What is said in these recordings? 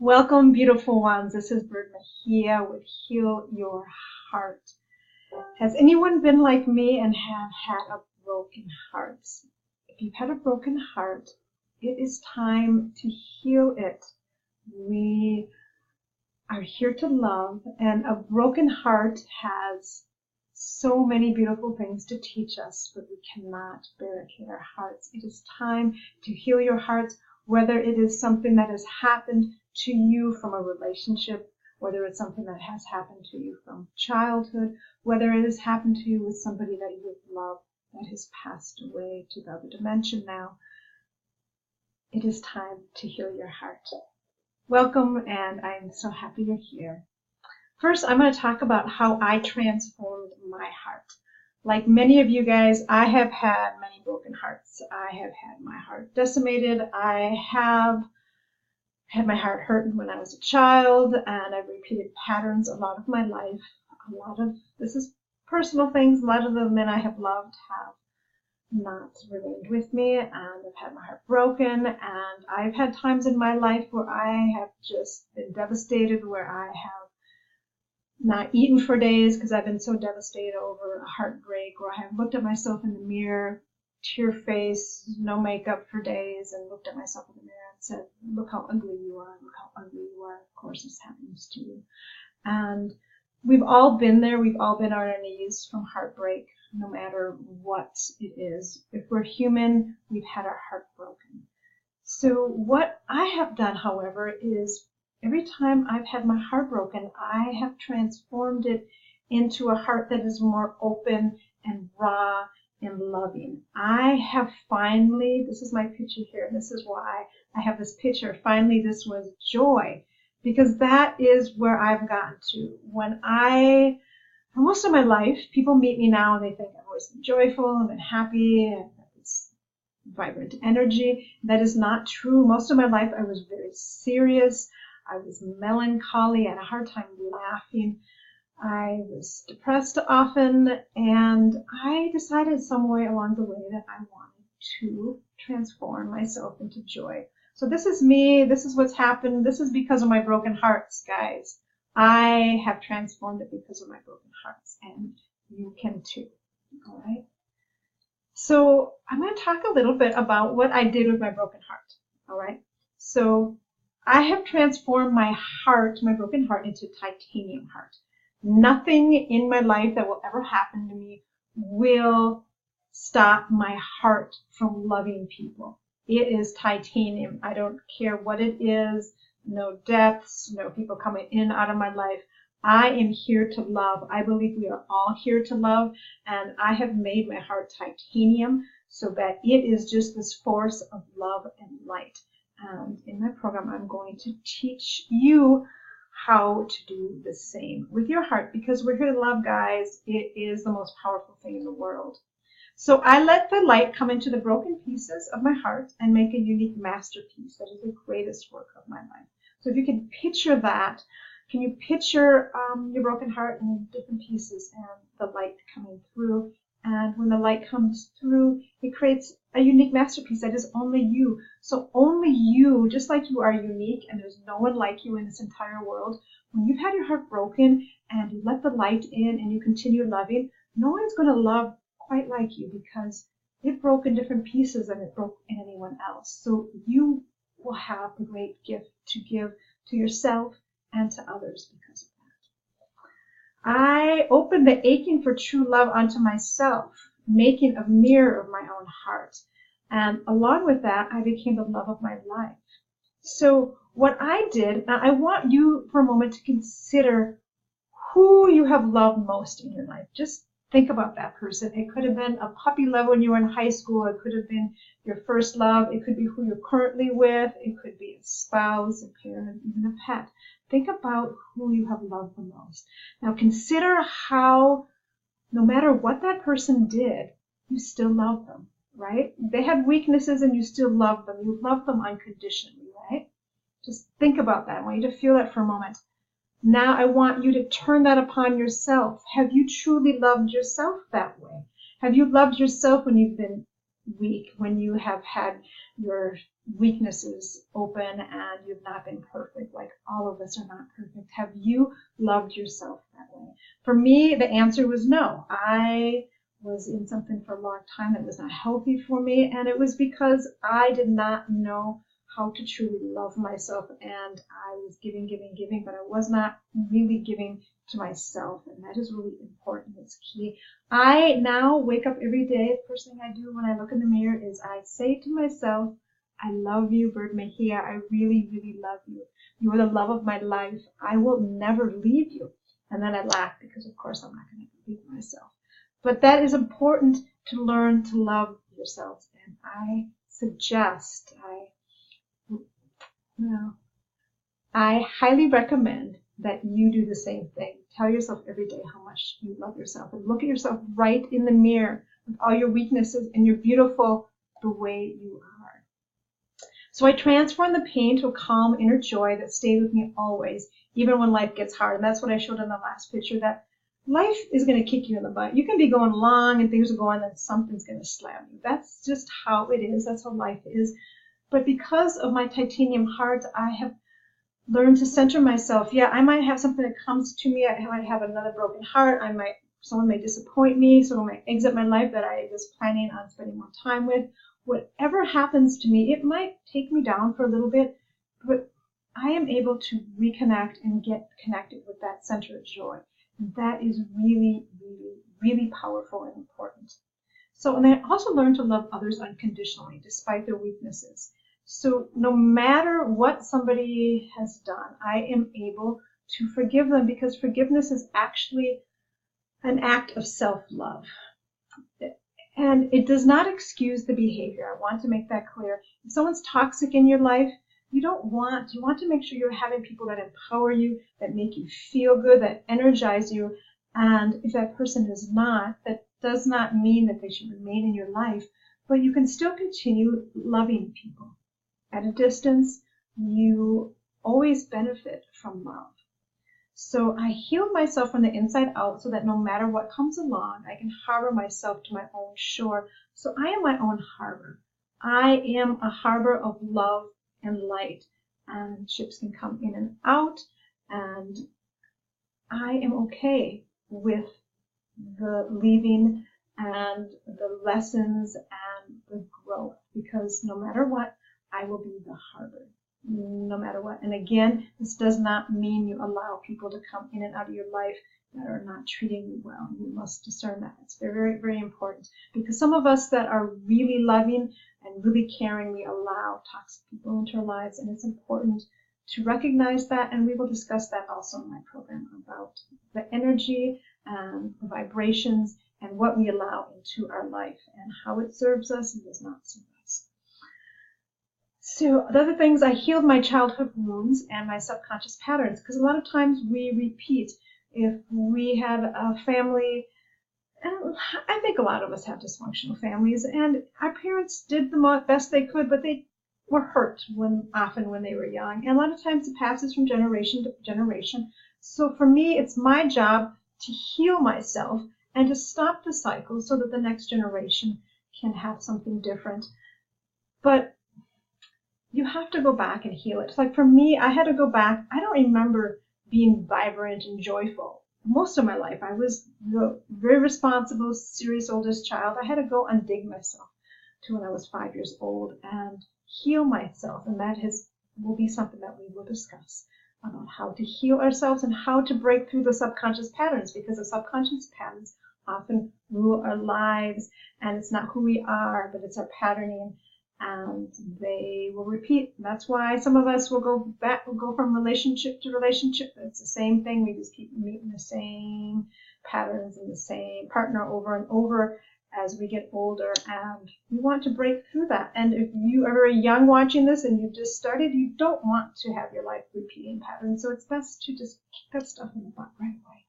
Welcome, beautiful ones. This is Bird Mejia with Heal Your Heart. Has anyone been like me and have had a broken heart? If you've had a broken heart, it is time to heal it. We are here to love, and a broken heart has so many beautiful things to teach us, but we cannot barricade our hearts. It is time to heal your hearts, whether it is something that has happened to you from a relationship, whether it's something that has happened to you from childhood, whether it has happened to you with somebody that you love that has passed away to the other dimension now. It is time to heal your heart. Welcome, and I'm so happy you're here. First, I'm going to talk about how I transformed my heart. Like many of you guys, I have had many broken hearts. I have had my heart decimated. I have had my heart hurt when I was a child, and I've repeated patterns a lot of my life. This is personal things. A lot of the men I have loved have not remained with me, and I've had my heart broken, and I've had times in my life where I have just been devastated, where I have not eaten for days because I've been so devastated over a heartbreak, or I have looked at myself in the mirror, tear face, no makeup for days, and looked at myself in the mirror and said, look how ugly you are, look how ugly you are. Of course this happens to you. And we've all been there. We've all been on our knees from heartbreak, no matter what it is. If we're human, we've had our heart broken. So what I have done, however, is every time I've had my heart broken, I have transformed it into a heart that is more open and raw and loving. I have finally, this is my picture here, and this is why I have this picture. Finally, this was joy, because that is where I've gotten to. For most of my life, people meet me now and they think I've always been joyful and been happy and have this vibrant energy. That is not true. Most of my life, I was very serious. I was melancholy. I had a hard time laughing. I was depressed often, and I decided some way along the way that I wanted to transform myself into joy. So this is me. This is what's happened. This is because of my broken hearts, guys. I have transformed it because of my broken hearts, and you can too. All right. So I'm going to talk a little bit about what I did with my broken heart. All right. So I have transformed my heart, my broken heart, into titanium heart. Nothing in my life that will ever happen to me will stop my heart from loving people. It is titanium. I don't care what it is. No deaths, no people coming in and out of my life. I am here to love. I believe we are all here to love, and I have made my heart titanium so that it is just this force of love and light. And in my program, I'm going to teach you how to do the same with your heart, because we're here to love, guys. It is the most powerful thing in the world. So I let the light come into the broken pieces of my heart and make a unique masterpiece that is the greatest work of my life. So if you can picture that, can you picture your broken heart in different pieces and the light coming through? And when the light comes through, it creates a unique masterpiece that is only you. So only you, just like you are unique and there's no one like you in this entire world, when you've had your heart broken and you let the light in and you continue loving, no one's going to love quite like you, because it broke in different pieces than it broke in anyone else. So you will have a great gift to give to yourself and to others because of that. I opened the aching for true love onto myself, making a mirror of my own heart. And along with that, I became the love of my life. So what I did, now I want you for a moment to consider who you have loved most in your life. Just think about that person. It could have been a puppy love when you were in high school. It could have been your first love. It could be who you're currently with. It could be a spouse, a parent, even a pet. Think about who you have loved the most. Now consider how, no matter what that person did, you still love them, right? They had weaknesses and you still love them. You love them unconditionally, right? Just think about that. I want you to feel that for a moment. Now I want you to turn that upon yourself. Have you truly loved yourself that way? Have you loved yourself when you've been week when you have had your weaknesses open and you've not been perfect, like all of us are not perfect? Have you loved yourself that way? For me, the answer was no. I was in something for a long time that was not healthy for me, and it was because I did not know how to truly love myself, and I was giving, but I was not really giving to myself, and that is really important. It's key. I now wake up every day. The first thing I do when I look in the mirror is I say to myself, I love you, Bird Mejia. I really, really love you. You are the love of my life. I will never leave you. And then I laugh because, of course, I'm not going to leave myself. But that is important to learn to love yourselves. And I suggest, I highly recommend that you do the same thing. Tell yourself every day how much you love yourself, and look at yourself right in the mirror with all your weaknesses, and you're beautiful the way you are. So I transform the pain to a calm inner joy that stays with me always, even when life gets hard. And that's what I showed in the last picture, that life is going to kick you in the butt. You can be going along and things are going, and something's going to slam you. That's just how it is. That's how life is. But because of my titanium heart, I have learned to center myself. Yeah, I might have something that comes to me. I might have another broken heart. Someone may disappoint me. Someone might exit my life that I was planning on spending more time with. Whatever happens to me, it might take me down for a little bit, but I am able to reconnect and get connected with that center of joy. And that is really, really, really powerful and important. So, and I also learned to love others unconditionally, despite their weaknesses. So no matter what somebody has done, I am able to forgive them, because forgiveness is actually an act of self-love. And it does not excuse the behavior. I want to make that clear. If someone's toxic in your life, you want to make sure you're having people that empower you, that make you feel good, that energize you. And if that person is not, that does not mean that they should remain in your life, but you can still continue loving people. At a distance, you always benefit from love. So I heal myself from the inside out so that no matter what comes along, I can harbor myself to my own shore. So I am my own harbor. I am a harbor of love and light, and ships can come in and out, and I am okay with the leaving and the lessons and the growth, because no matter what, I will be the harbor, no matter what. And again, this does not mean you allow people to come in and out of your life that are not treating you well. You must discern that. It's very, very, very important, because some of us that are really loving and really caring, we allow toxic people into our lives, and it's important to recognize that. And we will discuss that also in my program about the energy and the vibrations and what we allow into our life and how it serves us and does not serve us. So the other things, I healed my childhood wounds and my subconscious patterns, because a lot of times we repeat. If we had a family, and I think a lot of us have dysfunctional families, and our parents did the best they could, but they were hurt often when they were young. And a lot of times it passes from generation to generation. So for me, it's my job to heal myself and to stop the cycle so that the next generation can have something different. But you have to go back and heal it. It's like for me, I had to go back. I don't remember being vibrant and joyful most of my life. I was the very responsible, serious oldest child. I had to go undig myself to when I was 5 years old and heal myself. And that will be something that we will discuss about how to heal ourselves and how to break through the subconscious patterns, because the subconscious patterns often rule our lives, and it's not who we are, but it's our patterning, and they will repeat. And that's why some of us will go from relationship to relationship. It's the same thing. We just keep meeting the same patterns and the same partner over and over as we get older, and we want to break through that. And if you are very young watching this and you've just started, you don't want to have your life repeating patterns. So it's best to just kick that stuff in the butt right away.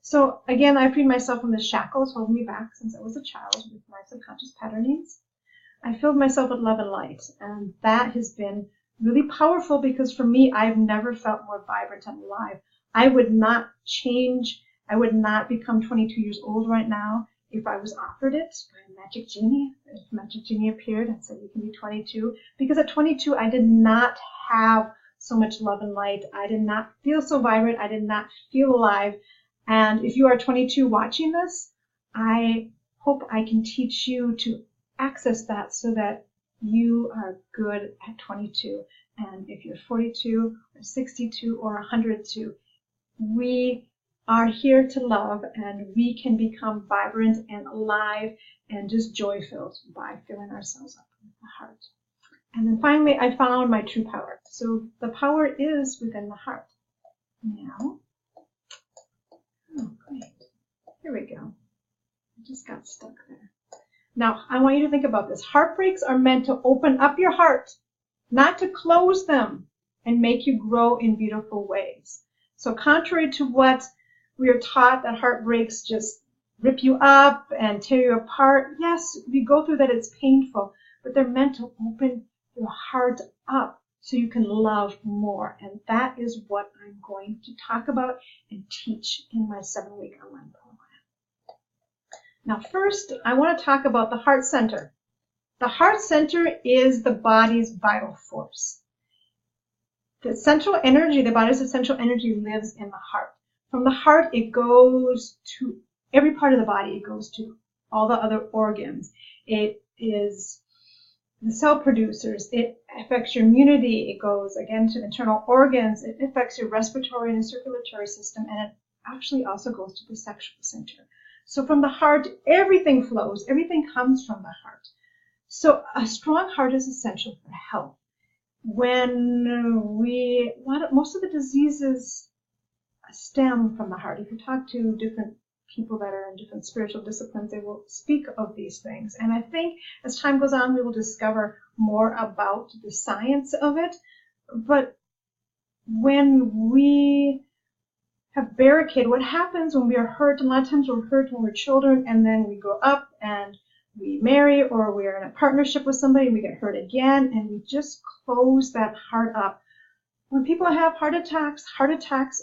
So again, I freed myself from the shackles holding me back since I was a child with my subconscious patternings. I filled myself with love and light, and that has been really powerful, because for me, I've never felt more vibrant and alive. I would not change. I would not become 22 years old right now if I was offered it by a magic genie, if magic genie appeared and said you can be 22, because at 22 I did not have so much love and light. I did not feel so vibrant. I did not feel alive. And if you are 22 watching this, I hope I can teach you to access that so that you are good at 22. And if you're 42 or 62 or 102, we are here to love, and we can become vibrant and alive and just joy-filled by filling ourselves up with the heart. And then finally, I found my true power. So the power is within the heart. Now, oh, great. Here we go. I just got stuck there. Now, I want you to think about this. Heartbreaks are meant to open up your heart, not to close them and make you grow in beautiful ways. So contrary to what we are taught, that heartbreaks just rip you up and tear you apart. Yes, we go through that, it's painful, but they're meant to open your heart up so you can love more. And that is what I'm going to talk about and teach in my 7-week online program. Now, first, I want to talk about the heart center. The heart center is the body's vital force. The central energy, the body's essential energy lives in the heart. From the heart, it goes to every part of the body. It goes to all the other organs. It is the cell producers. It affects your immunity. It goes, again, to internal organs. It affects your respiratory and circulatory system. And it actually also goes to the sexual center. So from the heart, everything flows. Everything comes from the heart. So a strong heart is essential for health. Most of the diseases stem from the heart. If you talk to different people that are in different spiritual disciplines, they will speak of these things. And I think as time goes on, we will discover more about the science of it. But when we have barricaded, what happens when we are hurt, and a lot of times we're hurt when we're children, and then we grow up and we marry, or we're in a partnership with somebody and we get hurt again, and we just close that heart up. When people have heart attacks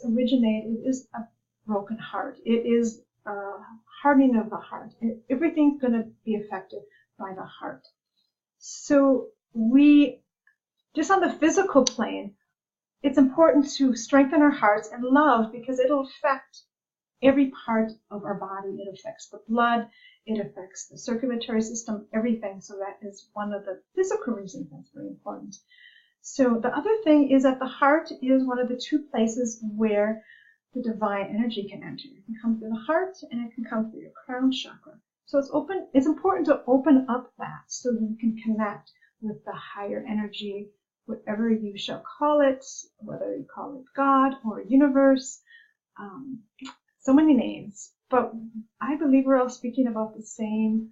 originate, it is a broken heart. It is a hardening of the heart. Everything's going to be affected by the heart. So just on the physical plane, it's important to strengthen our hearts and love, because it'll affect every part of our body. It affects the blood, it affects the circulatory system, everything. So that is one of the physical reasons that's very important. So the other thing is that the heart is one of the 2 places where the divine energy can enter. It can come through the heart, and it can come through your crown chakra. So it's important to open up that so that you can connect with the higher energy, whatever you shall call it, whether you call it God or universe, so many names. But I believe we're all speaking about the same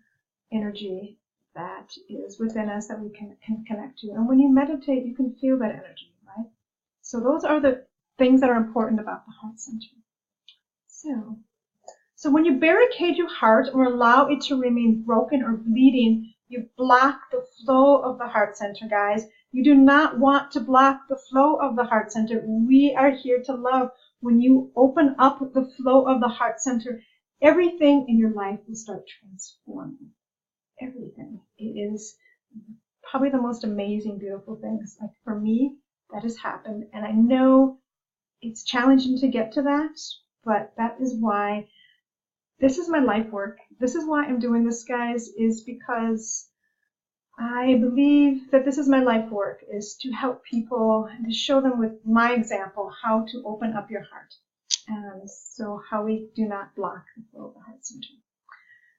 energy that is within us that we can connect to. And when you meditate, you can feel that energy, right? So those are the things that are important about the heart center. So when you barricade your heart or allow it to remain broken or bleeding, you block the flow of the heart center, guys. You do not want to block the flow of the heart center. We are here to love. When you open up the flow of the heart center, everything in your life will start transforming. Everything. It is probably the most amazing, beautiful things. Like for me, that has happened. And I know it's challenging to get to that, but that is why this is my life work. This is why I'm doing this, guys, is because I believe that this is my life work, is to help people and to show them with my example how to open up your heart. And so how we do not block the flow of the heart center.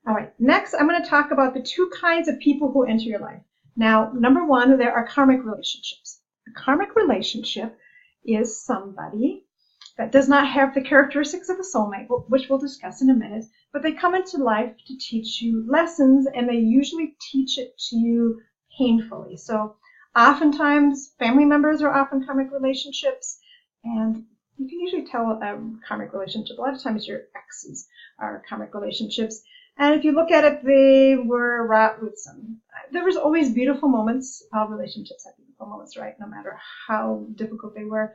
All right, next I'm going to talk about the 2 kinds of people who enter your life. Now, number 1, there are karmic relationships. A karmic relationship is somebody that does not have the characteristics of a soulmate, which we'll discuss in a minute, but they come into life to teach you lessons, and they usually teach it to you painfully. So oftentimes, family members are often karmic relationships, and you can usually tell a karmic relationship. A lot of times your exes are karmic relationships. And if you look at it, they were wrought with some. There was always beautiful moments of relationships that people beautiful moments, right? No matter how difficult they were.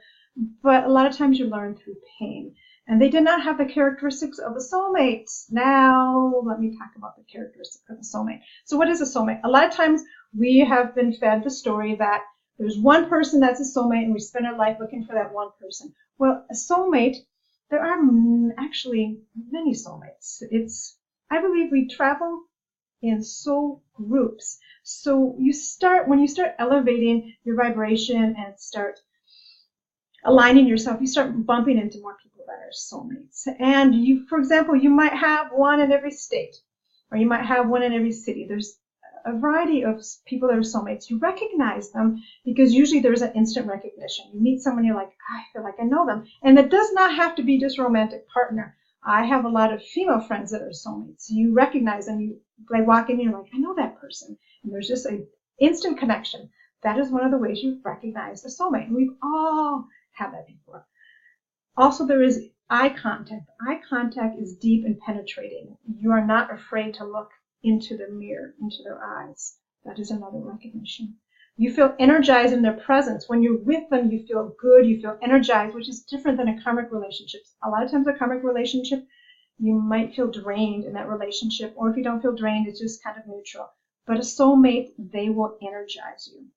But a lot of times you learn through pain. And they did not have the characteristics of a soulmate. Now, let me talk about the characteristics of a soulmate. So what is a soulmate? A lot of times we have been fed the story that there's one person that's a soulmate and we spend our life looking for that one person. Well, a soulmate, there are actually many soulmates. I believe we travel in soul groups. So when you start elevating your vibration and start aligning yourself, you start bumping into more people that are soulmates. And for example, you might have one in every state, or you might have one in every city. There's a variety of people that are soulmates. You recognize them because usually there's an instant recognition. You meet someone, you're like, I feel like I know them. And it does not have to be just a romantic partner. I have a lot of female friends that are soulmates. You recognize them. They walk in and you're like, I know that person. And there's just an instant connection. That is one of the ways you recognize a soulmate. And we've all had that before. Also, there is eye contact. Eye contact is deep and penetrating. You are not afraid to look into the mirror, into their eyes. That is another recognition. You feel energized in their presence. When you're with them, you feel good, you feel energized, which is different than a karmic relationship. A lot of times a karmic relationship, you might feel drained in that relationship, or if you don't feel drained, it's just kind of neutral. But a soulmate, they will energize you.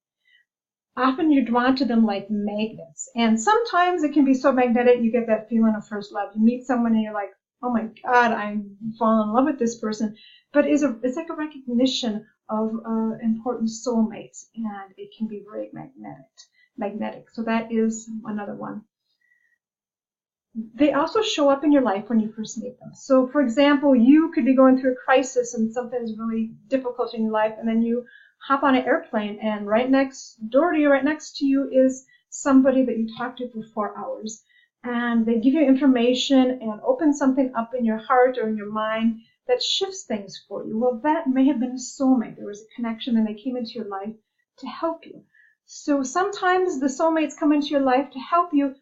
Often you're drawn to them like magnets. And sometimes it can be so magnetic, you get that feeling of first love. You meet someone and you're like, oh my God, I'm falling in love with this person. But it's like a recognition of important soulmates, and it can be very magnetic. So that is another one. They also show up in your life when you first meet them. So for example, you could be going through a crisis and something's really difficult in your life, and then you hop on an airplane, and right next door to you, right next to you, is somebody that you talked to for 4 hours. And they give you information and open something up in your heart or in your mind that shifts things for you. Well, that may have been a soulmate. There was a connection and they came into your life to help you. So sometimes the soulmates come into your life to help you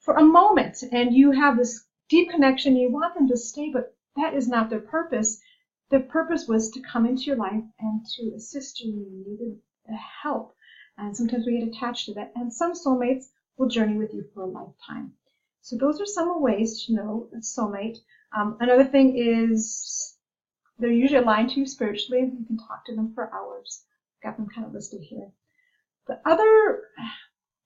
for a moment, and you have this deep connection. You want them to stay, but that is not their purpose. Their purpose was to come into your life and to assist you when you needed help. And sometimes we get attached to that. And some soulmates will journey with you for a lifetime. So those are some ways to know a soulmate. Another thing is they're usually aligned to you spiritually. You can talk to them for hours. I've got them kind of listed here. The other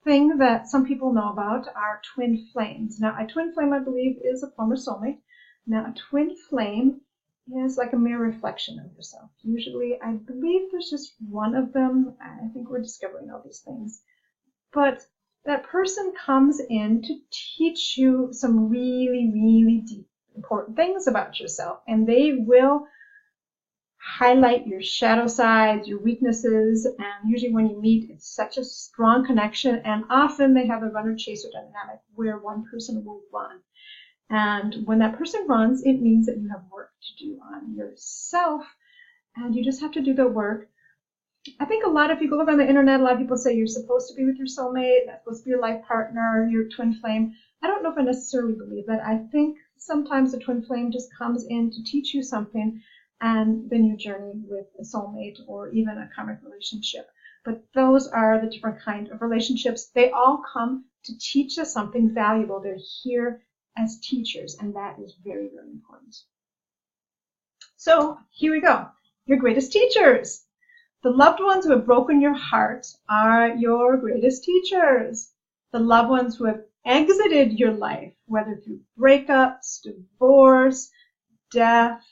thing that some people know about are twin flames. Now, a twin flame, I believe, is a former soulmate. Now, a twin flame is like a mirror reflection of yourself. Usually, I believe there's just one of them. I think we're discovering all these things. But that person comes in to teach you some really, really deep, important things about yourself. And they will highlight your shadow sides, your weaknesses. And usually when you meet, it's such a strong connection. And often they have a runner-chaser dynamic where one person will run. And when that person runs, it means that you have work to do on yourself. And you just have to do the work. I think if you go look on the internet, a lot of people say you're supposed to be with your soulmate, that's supposed to be your life partner, your twin flame. I don't know if I necessarily believe that. I think sometimes the twin flame just comes in to teach you something, and then you journey with a soulmate or even a karmic relationship. But those are the different kinds of relationships. They all come to teach us something valuable. They're here as teachers, and that is very, very important. So here we go. Your greatest teachers. The loved ones who have broken your heart are your greatest teachers. The loved ones who have exited your life, whether through breakups, divorce, death,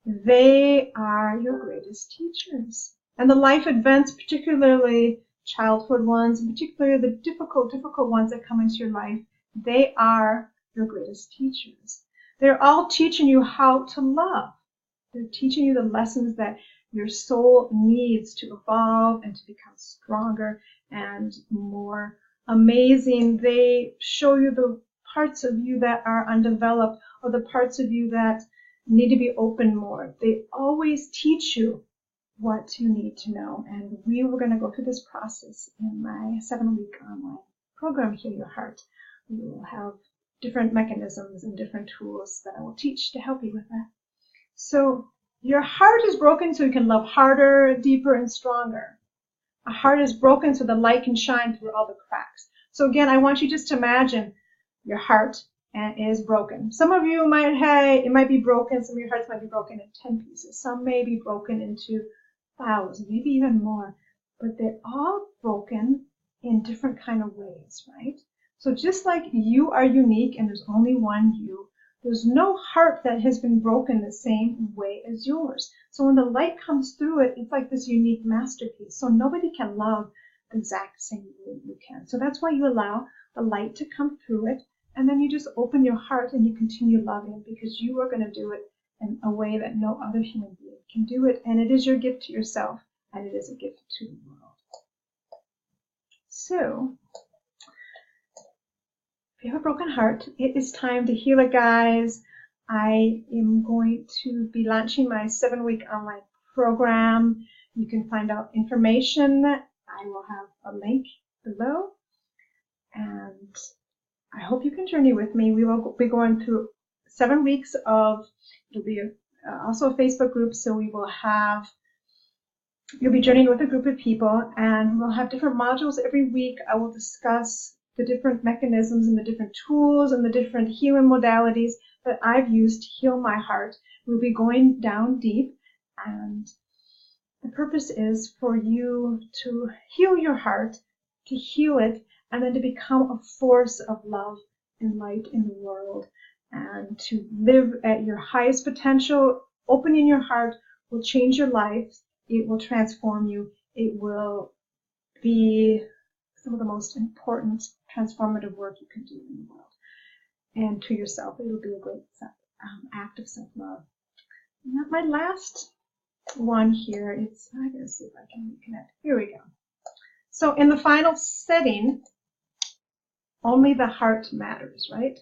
they are your greatest teachers. And the life events, particularly childhood ones, and particularly the difficult ones that come into your life, they are your greatest teachers. They're all teaching you how to love. They're teaching you the lessons that your soul needs to evolve and to become stronger and more amazing. They show you the parts of you that are undeveloped or the parts of you that need to be open more. They always teach you what you need to know. And we were going to go through this process in my 7-week online program, Heal Your Heart. We will have different mechanisms and different tools that I will teach to help you with that. So your heart is broken so you can love harder, deeper, and stronger. a heart is broken so the light can shine through all the cracks. So again, I want you just to imagine your heart is broken. Some of you might have, it might be broken, some of your hearts might be broken in 10 pieces. Some may be broken into thousands, maybe even more. But they're all broken in different kind of ways, right? So just like you are unique and there's only one you, there's no heart that has been broken the same way as yours. So when the light comes through it, it's like this unique masterpiece. So nobody can love the exact same way you can. So that's why you allow the light to come through it, and then you just open your heart and you continue loving, because you are going to do it in a way that no other human being can do it. And it is your gift to yourself, and it is a gift to the world. So, if you have a broken heart, it is time to heal it, guys. I am going to be launching my 7-week online program. You can find out information. I will have a link below. And I hope you can journey with me. We will be going through 7 weeks of, it'll be also a Facebook group, so we will have, you'll be journeying with a group of people, and we'll have different modules every week. I will discuss the different mechanisms and the different tools and the different healing modalities that I've used to heal my heart. We'll be going down deep, and the purpose is for you to heal your heart, to heal it, and then to become a force of love and light in the world, and to live at your highest potential. Opening your heart will change your life. It will transform you. It will be some of the most important transformative work you can do in the world. And to yourself, it will be a great act of self-love. My last one here, I'm going to see if I can reconnect. Here we go. So in the final setting, only the heart matters, right?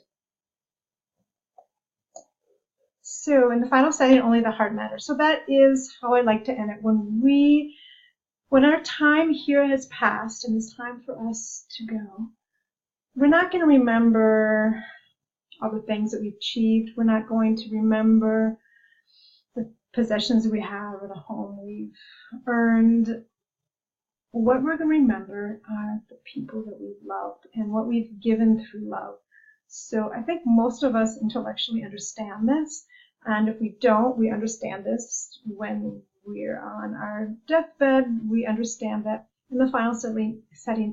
So in the final setting, only the heart matters. So that is how I like to end it. When our time here has passed and it's time for us to go, we're not going to remember all the things that we've achieved. We're not going to remember the possessions we have or the home we've earned. What we're going to remember are the people that we've loved and what we've given through love. So I think most of us intellectually understand this. And if we don't, we understand this when we're on our deathbed. We understand that in the final setting,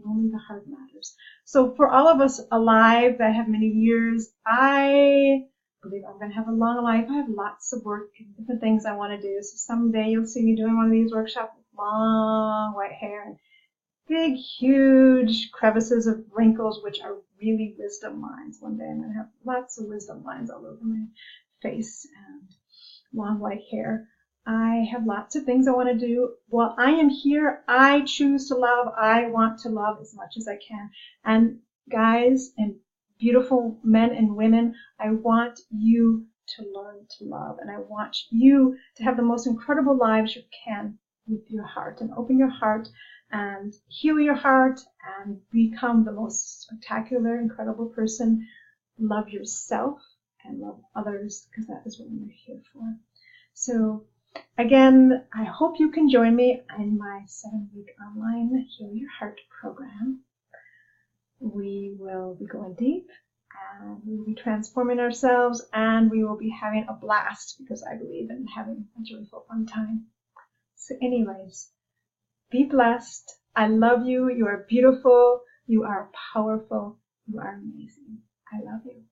only the heart matters. So for all of us alive that have many years, I believe I'm going to have a long life. I have lots of work and different things I want to do. So someday you'll see me doing one of these workshops with long white hair and big, huge crevices of wrinkles, which are really wisdom lines. One day I'm going to have lots of wisdom lines all over my face and long white hair. I have lots of things I want to do. While I am here, I choose to love. I want to love as much as I can. And guys and beautiful men and women, I want you to learn to love. And I want you to have the most incredible lives you can with your heart. And open your heart and heal your heart and become the most spectacular, incredible person. Love yourself and love others, because that is what we're here for. So again, I hope you can join me in my 7-week online Heal Your Heart program. We will be going deep, and we will be transforming ourselves, and we will be having a blast, because I believe in having a joyful, fun time. So anyways, be blessed. I love you. You are beautiful. You are powerful. You are amazing. I love you.